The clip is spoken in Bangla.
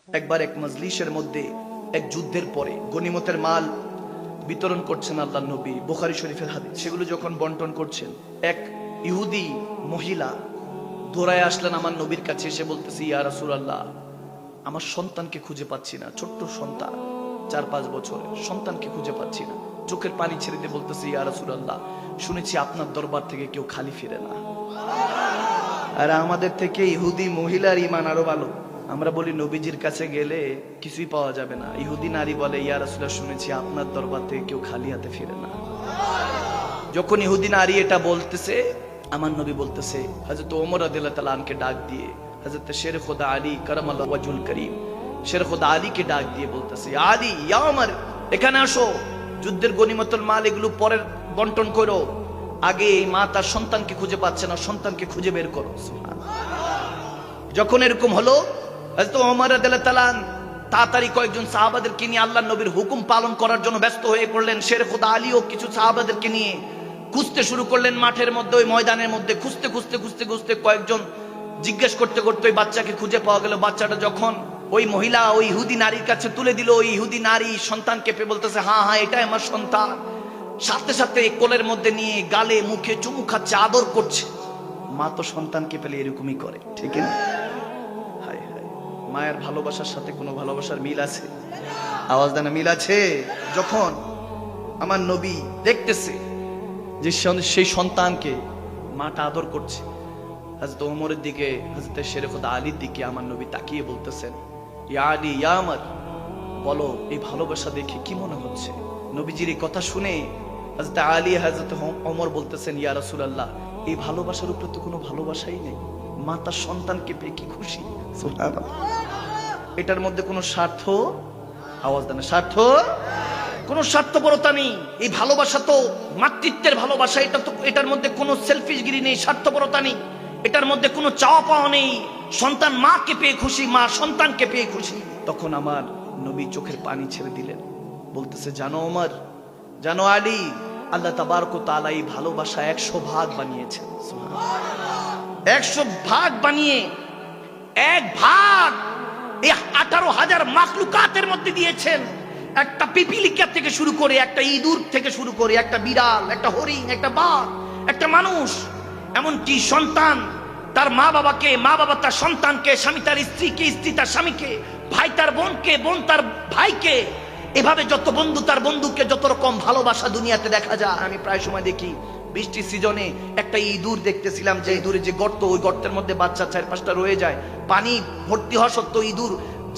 একবার এক মজলিসের মধ্যে এক যুদ্ধের পরে গনিমতের মাল বিতরণ করছেন আল্লাহর নবী, বুখারী শরীফের হাদিস। সেগুলো যখন বন্টন করছেন, এক ইহুদি মহিলা দৌড়ায় আসলেন আমার নবীর কাছে, এসে বলতেছে, ইয়া রাসূলুল্লাহ, আমার সন্তানকে খুঁজে পাচ্ছি না, ছোট্ট সন্তান 4-5 বছরের সন্তানকে খুঁজে পাচ্ছি না। চোখের পানি ছেড়ে দিয়ে বলতেছে, ইয়া রাসূলুল্লাহ, শুনেছি আপনার দরবার থেকে কেউ খালি ফিরে না। আর আমাদের থেকে ইহুদি মহিলার ঈমান আরো ভালো। আমরা বলি নবীজির কাছে গেলে কিছুই পাওয়া যাবে না, ইহুদি নারী বলে, ইয়া রাসূলুল্লাহ, শুনেছি আপনার দরবার থেকে কেউ খালি হাতে ফিরে না। যখন ইহুদি নারী এটা বলতেছে, আমার নবী বলতেছে, হযরত ওমর রাদিয়াল্লাহু তাআলা আনকে ডাক দিয়ে, হযরত শের খোদা আলী কারামাল্লাহু ওয়াজহুল করিম, শের খোদা আলীকে ডাক দিয়ে বলতেছে, আলী, ইয়া ওমর, এখানে আসো, যুদ্ধের গনিমতুল মাল এগুলো পরের বন্টন করো, আগে এই মা তার সন্তানকে খুঁজে পাচ্ছে না, সন্তানকে খুঁজে বের করো। যখন এরকম হলো, হযরত ওমর রাদিয়াল্লাহু তাআলা তাড়াতাড়ি কয়েকজন সাহাবাদেরকে নিয়ে আল্লাহর নবীর হুকুম পালন করার জন্য ব্যস্ত হয়ে পড়লেন। শের খোদা আলীও কিছু সাহাবাদেরকে নিয়ে খুঁজতে শুরু করলেন মাঠের মধ্যে, ওই ময়দানের মধ্যে খুঁজতে খুঁজতে খুঁজতে খুঁজতে কয়েকজন জিজ্ঞেস করতে করতে ওই বাচ্চাকে খুঁজে পাওয়া গেল। বাচ্চাটা যখন ওই মহিলা ওই ইহুদি নারীর কাছে তুলে দিল, ওই ইহুদি নারী সন্তানকে পেয়ে বলতেছে, হ্যাঁ হ্যাঁ, এটাই আমার সন্তান। সাথে সাথে কোলের মধ্যে নিয়ে গালে মুখে চুমু খাচ্ছে, আদর করছে। মা তো সন্তানকে পেলে এরকমই করে, ঠিক না? হায় হায়, মায়ের ভালোবাসার সাথে কোনো ভালোবাসার মিল আছে? আওয়াজ দেন, মিল আছে? যখন আমার নবী দেখতেছে যে সেই সন্তানকে মাটা আদর করছে, হযরত ওমরের দিকে, হযরত শের খোদা আলীর দিকে আমার নবী তাকিয়ে বলতেছেন, ইয়া আলী, ইয়া ওমর, বলো এই ভালোবাসা দেখে কি মনে হচ্ছে? নবীজির এই কথা শুনে হযরত আলী, হযরত ওমর বলতেছেন, ইয়া রাসূলুল্লাহ, এই ভালোবাসার উপরে তো কোনো ভালোবাসাই নেই, মা তার সন্তানকে পেয়ে কি খুশি। সুবহানাল্লাহ। এটার মধ্যে কোনো স্বার্থ, আওয়াজ দেন, স্বার্থ, কোনো স্বার্থপরতা নেই। এই ভালোবাসা তো মাতৃত্বের ভালোবাসা, এটা তো, এটার মধ্যে কোনো সেলফিশগিরি নেই, স্বার্থপরতা নেই, এটার মধ্যে কোনো চাওয়া পাওয়া নেই। সন্তান মাকে পেয়ে খুশি, মা সন্তানকে পেয়ে খুশি। তখন আমার নবী চোখের পানি ছেড়ে দিলেন, বলতেছে, জানো ওমর, জানো আলী, আল্লাহ তাবারক ওয়া তাআলা এই ভালোবাসা 100 ভাগ বানিয়েছেন। সুবহানাল্লাহ। 100 ভাগ বানিয়ে এক ভাগ এই 18,000 মাখলুকাতের মধ্যে দিয়েছেন। একটা পিপিলিকা থেকে শুরু করে, একটা ইঁদুর থেকে শুরু করে, একটা বিড়াল, একটা হরিণ, একটা বাঘ, একটা মানুষ, এমনকি সন্তান তার মা বাবাকে, মা বাবা তার সন্তানকে, স্বামী তার স্ত্রীকে, স্ত্রী তার স্বামীকে, ভাই তার বোনকে, বোন তার ভাইকে, এভাবে যত বন্ধু তার বন্ধুকে, যত রকম ভালোবাসা দুনিয়াতে দেখা যায়। আমি প্রায় সময় দেখি, বৃষ্টির সিজনে একটা ইঁদুর দেখতেছিলাম, যে ইঁদুরের যে গর্ত, ওই গর্তের মধ্যে বাচ্চা 4-5টা রয়ে যায়, পানি ভর্তি হওয়া সত্ত্বেও ইঁদুর